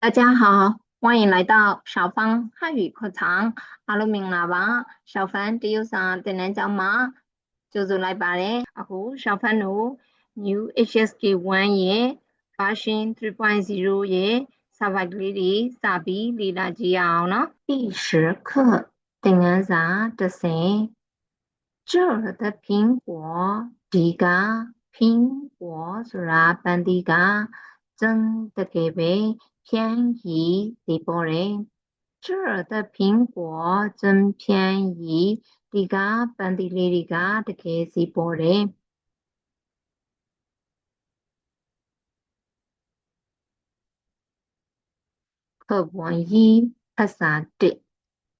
大家好，欢迎来到小芳汉语课堂。အားလုံးမင်္ဂလာပါ။小芳တရုတ်စာသင်တန်းကျောင်းမှာကြိုဆိုလိုက်ပါတယ်။အခု小芳တို့ New HSK1 ရဲ့ version 3.0 ရဲ့စာပိုဒ်ကလေးတွေစပြီးလေ့လာကြည့်ရအောင်နော်။第10课သင်ခန်းစာ10这儿的苹果ဒီက苹果ဆိုတာပန်းသီးက真တကယ်ပဲ便宜ဒီပေါ်တယ်这儿的苹果真便宜ဒီကပန်းသီးလေးတွေကတကယ်စီပေါ်တယ်课文一ภาษา1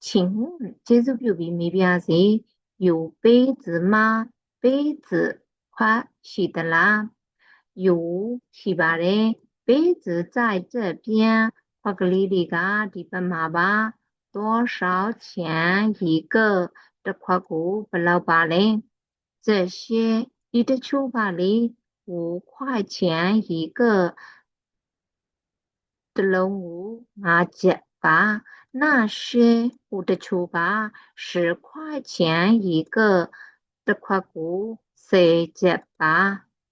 请问ကျေးဇူးပြုပြီးမေးပြစေ有杯子吗杯子ခွက်ရှိသလား有ရှိပါတယ်杯子在这边ခွက်ကလေးတွေကဒီဘက်မှာပါ多少钱一个တစ်ခွက်ကိုဘယ်လောက်ပါလဲ这些ဒီတချို့ကလေ5块钱一个တစ်လုံးကို5ကျပ်ပါ那些ဟိုတချို့က10块钱一个တစ်ခွက်ကို10ကျပ်ပါ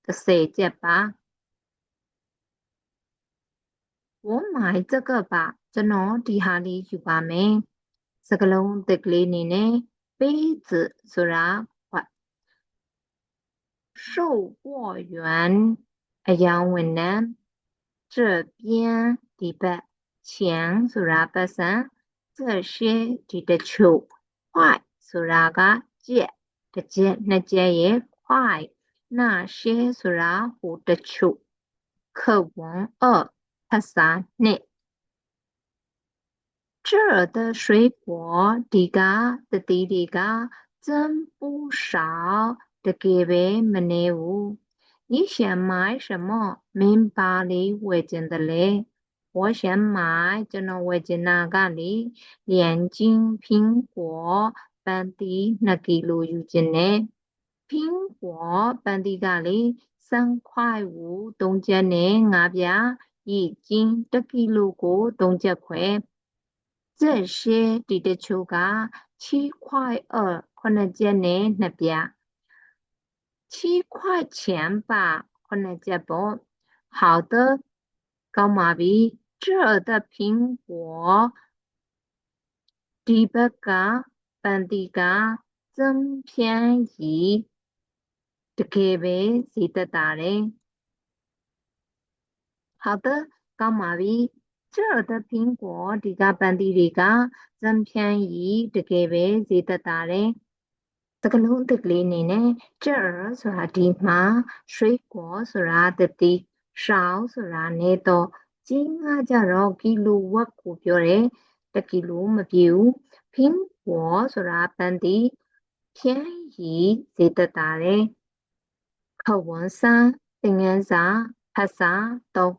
10ကျပ်ပါ我买这个吧ကျွန်တော်ဒီဟာလေးယူပါမယ်စကားလုံးသစ်ကလေးအနေနဲ့杯子ဆိုတာခွက်售货员အယောင်ဝန်ထမ်း这边ဒီဘက်钱ဆိုတာပတ်စံ这些ဒီတချို့块ဆိုတာကကျက်တစ်ကျက်နှစ်ကျက်ရဲ့块那些ဆိုတာဟိုတချို့课文2ภาษา2这儿的水果ဒီကသတိတွေက真不少တကယ်ပဲမနည်းဘူး你想买什么မင်းပါလေးဝယ်ချင်တယ်လဲ我想买ကျွန်တော်ဝယ်ချင်တာကလေ两斤苹果ပန်းသီး2ကီလိုယူချင်တယ်苹果ပန်းသီးကလေ3块5 3ကျပ်နဲ့5ပြား一斤1ကီလိုကို3ကျပ်ခွဲ这些ဒီတချို့က7块2 9ကျပ်နဲ့2ပြား7块钱吧9ကျပ်ပေါ့好的ကောင်းပါပြီ这儿的苹果ဒီဘက်ကပန်းသီးက真便宜တကယ်ပဲဈေးသက်သာတယ်好的ကောင်းပါပြီ这儿的苹果ဒီကပန်းသီးတွေက真便宜တကယ်ပဲဈေးသက်သာတယ်စကားလုံးသစ်ကလေးအနေနဲ့这儿ဆိုတာဒီမှာ水果ဆိုတာသတိ少ဆိုတာနည်းတော့ကြီးငါကြတော့ကီလိုဝက်ကိုပြောတယ်1ကီလိုမပြည့်ဘူး苹果ဆိုတာပန်းသီး便宜ဈေးသက်သာတယ်课文3သင်ခန်းစာภาษา3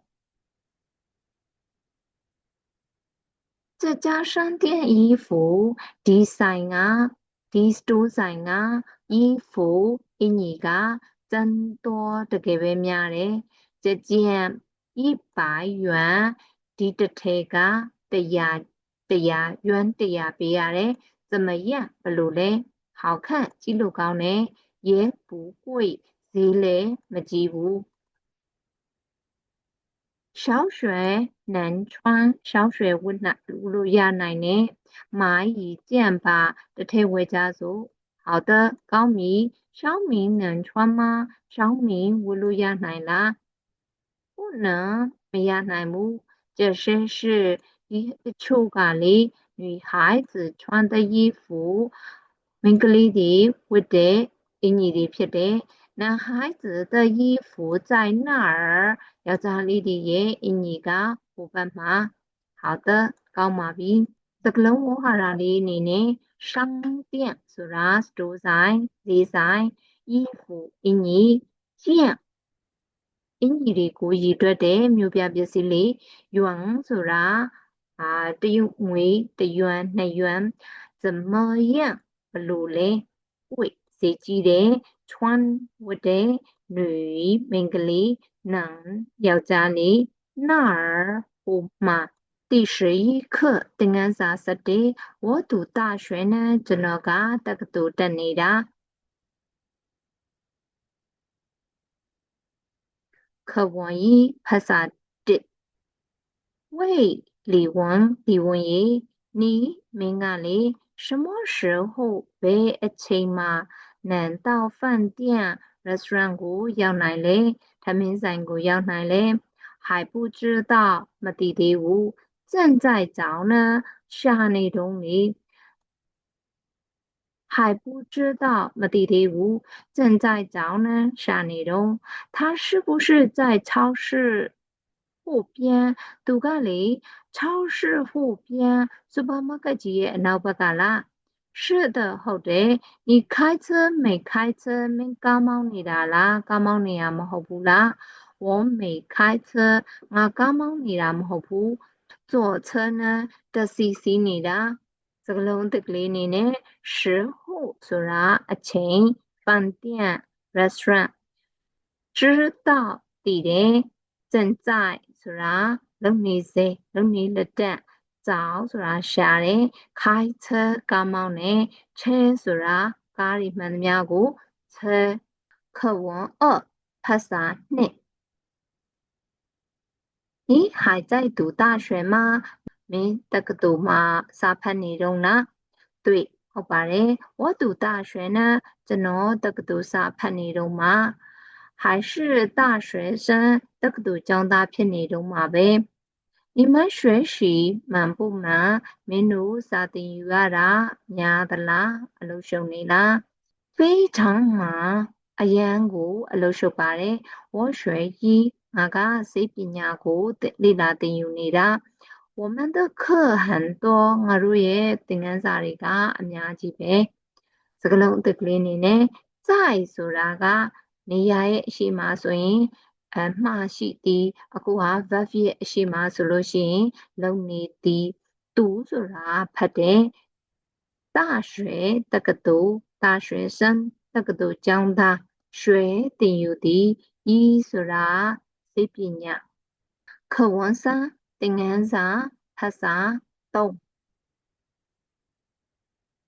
这家商店衣服ဒီဆိုင်ကဒီစတိုးဆိုင်က衣服အင်ကြီးက真多တကယ်ပဲများတယ်这件100元ဒီတစ်ထည်က100元100ပေးရတယ်怎么样ဘယ်လိုလဲ好看ကြည့်လို့ကောင်းတယ်也不贵ဈေးလည်းမကြီးဘူး小雪能穿小雪ဝတ်လို့ရနိုင်တယ်买一件吧တစ်ထည်ဝယ်ကြစို့好的高米小米能穿吗小米ဝတ်လို့ရနိုင်လား不能မရနိုင်ဘူး这些是一ချို့ကလေ女孩子穿的衣服မိန်းကလေးတွေဝတ်တဲ့အင်ကြီးတွေဖြစ်တယ်男孩子的衣服在那儿ယောက်ျားလေးတွေရဲ့အင်ကြီးကဟိုဘက်မှာ好的ကောင်းပါပြီစကလုံးဝေါ်ဟာရလေးအနေနဲ့商店ဆိုတာစတိုးဆိုင်ဈေးဆိုင်衣服အင်ကြီးကျင့်အင်ကြီးတွေကိုရည်တွက်တဲ့မြို့ပြပစ္စည်းလေးယွမ်ဆိုတာတရုတ်ငွေ1ယွမ်2ယွမ်怎么样ဘယ်လိုလဲ贵ဈေးကြီးတယ်穿ဝတ်တဲ့女မိန်းကလေး能ယောက်ျားလေး那儿ဟိုမှာ第11课သင်ခန်းစာ17我读大学呢ကျွန်တော်ကတက္ကသိုလ်တက်နေတာ课文一ภาษา1喂李文爷你မင်းကလေ什么时候ဘယ်အချိန်မှာ能到饭店 restaurant ကိုရောက်နိုင်လဲထမင်းဆိုင်ကိုရောက်နိုင်လဲ还不知道မသိသေးဘူး正在找呢ရှာနေတုန်းလေ还不知道မသိသေးဘူး正在找呢ရှာနေတုန်း他是不是在超市后边သူကလေ超市后边 supermarket ကြီးရဲ့အနောက်ဘက်ကလား是的ဟုတ်တယ်你开车没开车မင်းကားမောင်းနေတာလားကားမောင်းနေရမဟုတ်ဘူးလား我没开车ငါကားမောင်းနေတာမဟုတ်ဘူး坐车呢တက်စီစီးနေတာစကလုံးတစ်ကလေးအနေနဲ့时候ဆိုတာအချိန်饭店 restaurant 知道သိတယ်正在ဆိုတာလုပ်နေစေလုပ်နေလက်တက်找ဆိုတာရှာတယ်开车ကားမောင်းတယ်车ဆိုတာကားတွေမှန်သမျှကို车课文2ภาษา2你还在读大学吗မင်းတက္ကသိုလ်မှာစာဖတ်နေတုန်းလား对ဟုတ်ပါတယ်我读大学呢ကျွန်တော်တက္ကသိုလ်စာဖတ်နေတုန်းမှာ还是大学生တက္ကသိုလ်ကျောင်းသားဖြစ်နေတုန်းမှာပဲ你们学习忙不忙မင်းတို့စာသင်ယူရတာများသလားအလုပ်ရှုပ်နေလား非常忙အရန်ကိုအလုပ်ရှုပ်ပါတယ်我学医ငါကဆေးပညာကိုလေ့လာသင်ယူနေတာ我们的课很多ငါတို့ရဲ့သင်ခန်းစာတွေကအများကြီးပဲစကားလုံးအသစ်ကလေးအနေနဲ့在ဆိုတာကနေရာရဲ့အရှိမဆိုရင်မှားရှိသည်အခုက verb ရဲ့အရှိမဆိုလို့ရှိရင်လုံနေသည်သူဆိုတာဖတ်တယ်大学တက္ကသိုလ်大学生တက္ကသိုလ်ကျောင်းသား学သင်ယူသည်医ဆိုတာဆေးပညာ课文3သင်ခန်းစာภาษา3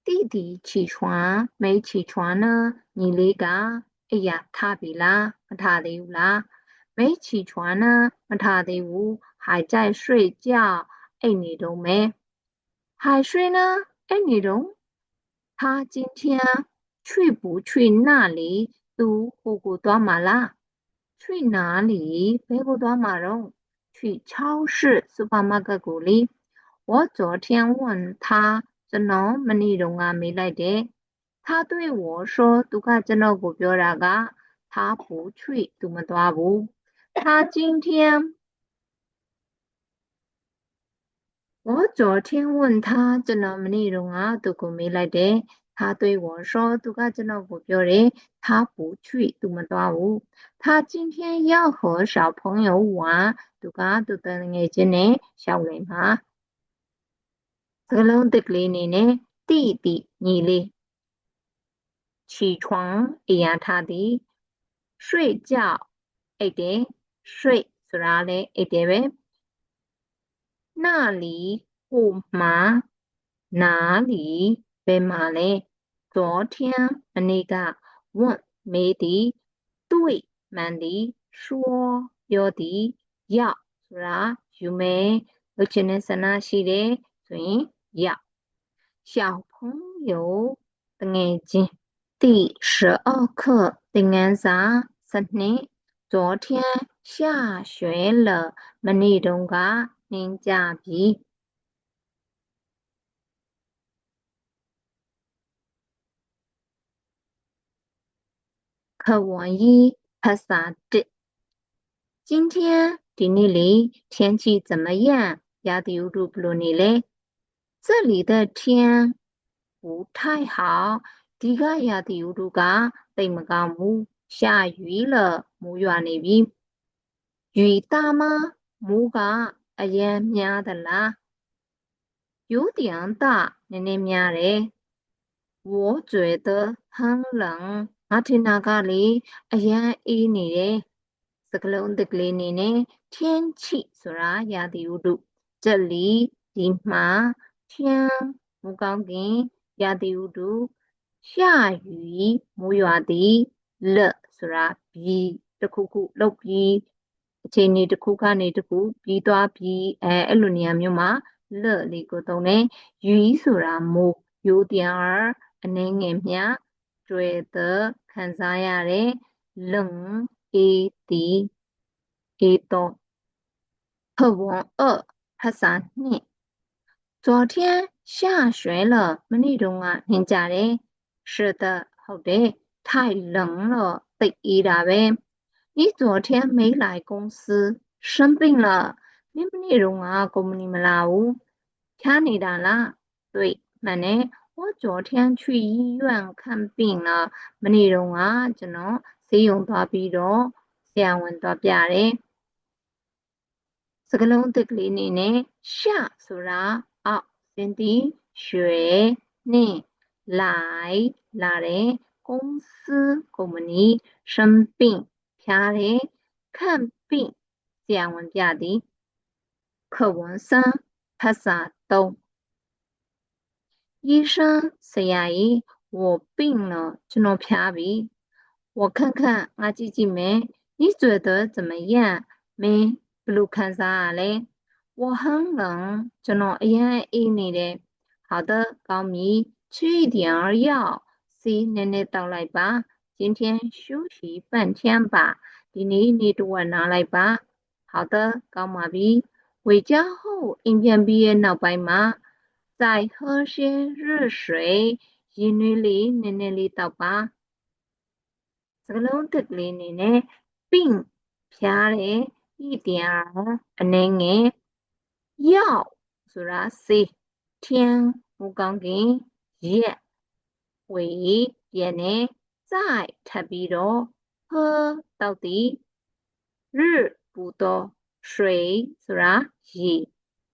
弟弟起床没起床呢ညီလေးကအိပ်ယာထပြီလားမထသေးဘူးလား没起床呢မထသေးဘူး还在睡觉အိပ်နေတုန်းပဲ还睡呢အိပ်နေတုန်း他今天去不去那里သူဟိုကိုသွားမှာလား去哪里ဘယ်ကိုသွားမှာတော့去超市 supermarket ကိုလေ我昨天问他ကျွန်တော်မနေ့တုန်းကမေးလိုက်တယ်他对我说သူကကျွန်တော်ကိုပြောတာက他不去သူမသွားဘူး他今天我昨天问他ကျွန်တော်မနေ့တုန်းကသူကိုမေးလိုက်တယ်他对我说သူကကျွန်တော်ကိုပြောတယ်他不去သူမသွားဘူး他今天要和小朋友玩သူကသူတငယ်ချင်းနဲ့ရှောက်လိမ့်မှာစကလုံးတစ်ကလေးအနေနဲ့တိတိညီလေး起床အိယာထသည်睡觉အိတ်တယ်睡ဆိုတာလည်းအိတ်တယ်ပဲ那里ဟိုမှာ哪里ဘယ်မှာလဲ昨天မနေ့က问မေးသည်对မှန်သည်说ပြောသည်要ဆိုတာယူမယ်လုပ်ချင်တဲ့ဆန္ဒရှိတယ်ဆိုရင်要小朋友တငယ်ချင်း第12课သင်ခန်းစာ12昨天下雪了မနေ့တုန်းကနှင်းကြပြီ课文一ภาษา1今天ဒီနေ့လေ天气怎么样ရာသီဥတုဘယ်လိုနေလဲ这里的天不太好ဒီကရာသီဥတုကသိပ်မကောင်းဘူး下雨了မိုးရွာနေပြီ雨大吗မိုးကအရန်များသလား有点大နည်းနည်းများတယ်我觉得很冷ငါထင်တာကလေအရန်အေးနေတယ်စကလုံးတစ်ကလေးအနေနဲ့天气ဆိုတာရာသီဥတု这里地马天မကောင်းခင်ရာသီဥတု下雨မရွာသည်လဆိုတာပြီးတစ်ခုခုလုပ်ပြီးအခြေအနေတစ်ခုကနေတစ်ခုပြီးသွားပြီးအဲ့လိုနေရာမျိုးမှာလလေးကိုသုံးတယ်ယူဆိုတာမိုးရိုးတရားအနေငယ်မြတွေ့တဲ့ခံစားရတဲ့冷အေးသည်အေးတော့课文2ภาษา2昨天下雪了မနေ့တုန်းကနှင်းကြတယ်是的ဟုတ်တယ်太冷了သိပ်အေးတာပဲ你昨天没来公司生病了你မနေ့တုန်းကကုမ္ပဏီမလာဘူးဖျားနေတာလား对မှန်တယ်我昨天去医院看病了မနေ့တုန်းကကျွန်တော်ဆေးရုံသွားပြီးတော့ဆရာဝန်သွားပြတယ်စကလုံးသစ်ကလေးအနေနဲ့下ဆိုတာအောက်စင်တီရွှေနှင့်လိုက်လာတဲ့公司ကုမ္ပဏီ生病ဖျားတယ်看病ဆရာဝန်ပြသည်课文3ภาษา3医生ဆရာကြီး我病了ကျွန်တော်ဖျားပြီ我看看ငါကြည့်ကြည့်မယ်你觉得怎么样မင်းဘယ်လိုခံစားရလဲ我很冷ကျွန်တော်အရင်အေးနေတယ်好的ကောင်းပြီ吃一点药ဆေးနည်းနည်းတောက်လိုက်ပါ今天休息半天吧ဒီနေ့နေ့တစ်ဝက်နားလိုက်ပါ好的ကောင်းပါပြီ回家后အိမ်ပြန်ပြီးရဲ့နောက်ပိုင်းမှာ再喝些热水ရေနွေးလေးနည်းနည်းလေးတောက်ပါစကလုံးသစ်ကလေးအနေနဲ့病ဖျားတယ်一点အနေငယ်药ဆိုတာဆေး天မကောင်းခင်ရက်ဝေရက်နဲ့再ထပ်ပြီးတော့喝တောက်သည်日ပူသော水ဆိုတာရေ